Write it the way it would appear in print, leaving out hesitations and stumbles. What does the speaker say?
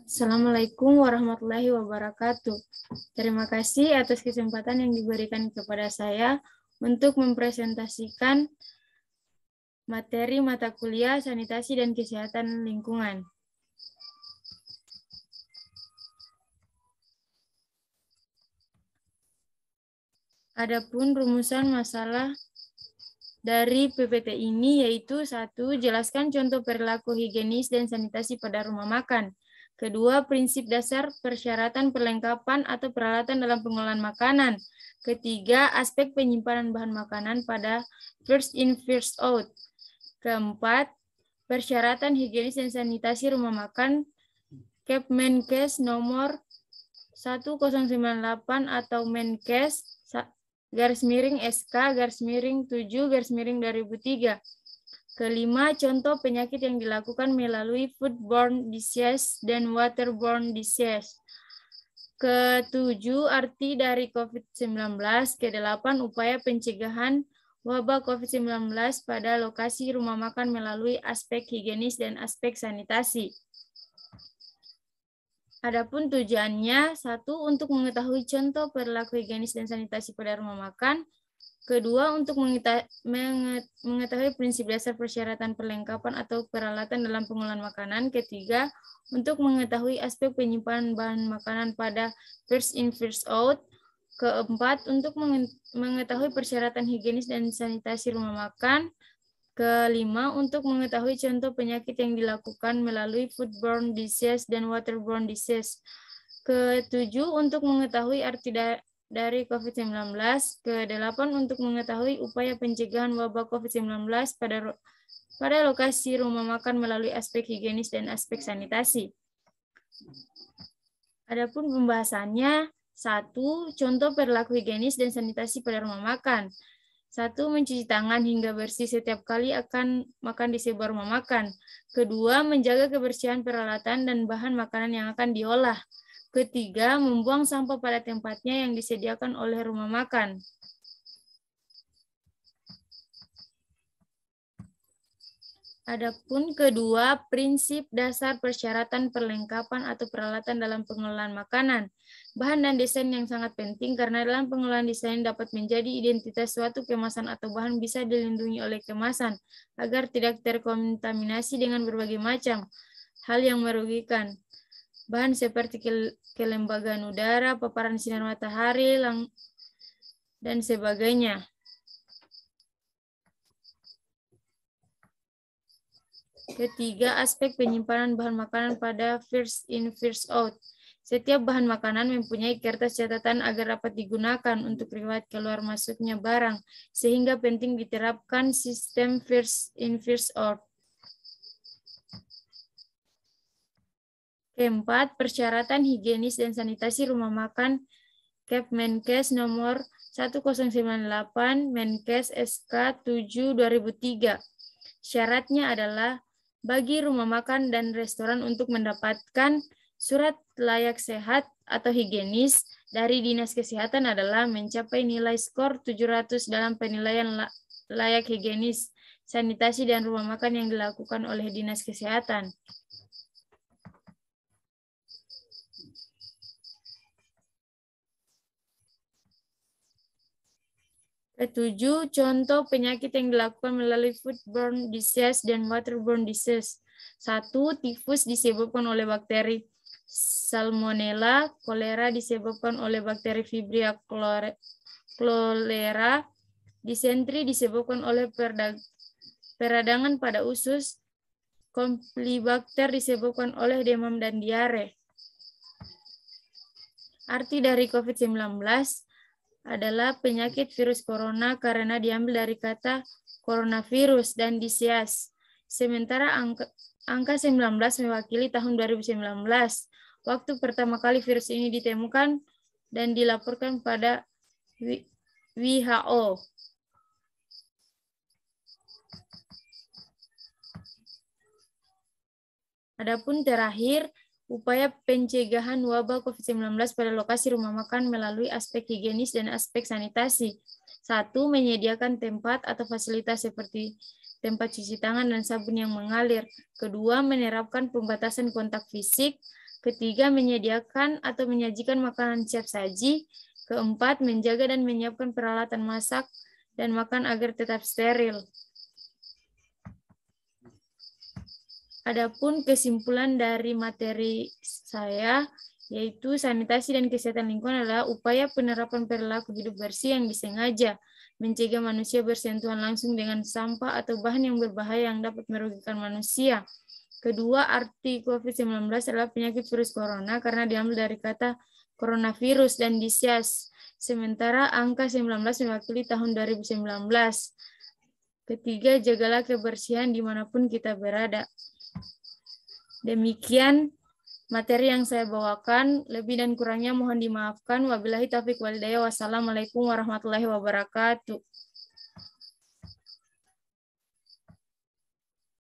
Assalamualaikum warahmatullahi wabarakatuh. Terima kasih atas kesempatan yang diberikan kepada saya untuk mempresentasikan materi mata kuliah sanitasi dan kesehatan lingkungan. Adapun rumusan masalah dari PPT ini yaitu 1. Jelaskan contoh perilaku higienis dan sanitasi pada rumah makan. Kedua, prinsip dasar persyaratan perlengkapan atau peralatan dalam pengolahan makanan. Ketiga, aspek penyimpanan bahan makanan pada first in, first out. Keempat, persyaratan higienis dan sanitasi rumah makan Kepmenkes nomor 1098 atau Menkes /SK/7/2003. Kelima, contoh penyakit yang dilakukan melalui foodborne disease dan waterborne disease. Ketujuh, arti dari COVID-19. Kedelapan, upaya pencegahan wabah COVID-19 pada lokasi rumah makan melalui aspek higienis dan aspek sanitasi. Adapun tujuannya, 1. Untuk mengetahui contoh perilaku higienis dan sanitasi pada rumah makan. Kedua, untuk mengetahui prinsip dasar persyaratan perlengkapan atau peralatan dalam pengolahan makanan. Ketiga, untuk mengetahui aspek penyimpanan bahan makanan pada first in, first out. Keempat, untuk mengetahui persyaratan higienis dan sanitasi rumah makan. Kelima, untuk mengetahui contoh penyakit yang dilakukan melalui foodborne disease dan waterborne disease. Ketujuh, untuk mengetahui arti dari COVID-19. Kedelapan, untuk mengetahui upaya pencegahan wabah COVID-19 pada lokasi rumah makan melalui aspek higienis dan aspek sanitasi. Adapun pembahasannya, 1. Contoh perilaku higienis dan sanitasi pada rumah makan. 1. Mencuci tangan hingga bersih setiap kali akan makan di sebuah rumah makan. Kedua, menjaga kebersihan peralatan dan bahan makanan yang akan diolah. Ketiga, membuang sampah pada tempatnya yang disediakan oleh rumah makan. Adapun kedua, prinsip dasar persyaratan perlengkapan atau peralatan dalam pengolahan makanan. Bahan dan desain yang sangat penting karena dalam pengolahan desain dapat menjadi identitas suatu kemasan atau bahan bisa dilindungi oleh kemasan agar tidak terkontaminasi dengan berbagai macam hal yang merugikan. Bahan seperti kelembagaan udara, paparan sinar matahari, dan sebagainya. Ketiga, aspek penyimpanan bahan makanan pada first in, first out. Setiap bahan makanan mempunyai kertas catatan agar dapat digunakan untuk riwayat keluar masuknya barang, sehingga penting diterapkan sistem first in, first out. Keempat, persyaratan higienis dan sanitasi rumah makan Kepmenkes nomor 1098 Menkes SK 7/2003. Syaratnya adalah bagi rumah makan dan restoran untuk mendapatkan surat layak sehat atau higienis dari Dinas Kesehatan adalah mencapai nilai skor 700 dalam penilaian layak higienis, sanitasi, dan rumah makan yang dilakukan oleh Dinas Kesehatan. Ketujuh, contoh penyakit yang dilakukan melalui foodborne disease dan waterborne disease. 1. Tifus disebabkan oleh bakteri Salmonella, kolera disebabkan oleh bakteri Vibria cholera, disentri disebabkan oleh peradangan pada usus, Campylobacter disebabkan oleh demam dan diare. Arti dari COVID-19 adalah penyakit virus corona karena diambil dari kata coronavirus dan disease. Sementara angka 19 mewakili tahun 2019, waktu pertama kali virus ini ditemukan dan dilaporkan pada WHO. Adapun terakhir, upaya pencegahan wabah COVID-19 pada lokasi rumah makan melalui aspek higienis dan aspek sanitasi. 1. Menyediakan tempat atau fasilitas seperti tempat cuci tangan, dan sabun yang mengalir. Kedua, menerapkan pembatasan kontak fisik. Ketiga, menyediakan atau menyajikan makanan siap saji. Keempat, menjaga dan menyiapkan peralatan masak dan makan agar tetap steril. Adapun kesimpulan dari materi saya, yaitu sanitasi dan kesehatan lingkungan adalah upaya penerapan perilaku hidup bersih yang disengaja, mencegah manusia bersentuhan langsung dengan sampah atau bahan yang berbahaya yang dapat merugikan manusia. Kedua, arti COVID-19 adalah penyakit virus corona karena diambil dari kata coronavirus dan disease. Sementara angka 19 mewakili tahun 2019. Ketiga, jagalah kebersihan dimanapun kita berada. Demikian materi yang saya bawakan. Lebih dan kurangnya mohon dimaafkan. Wabillahi taufiq walhidayah. Wassalamualaikum warahmatullahi wabarakatuh.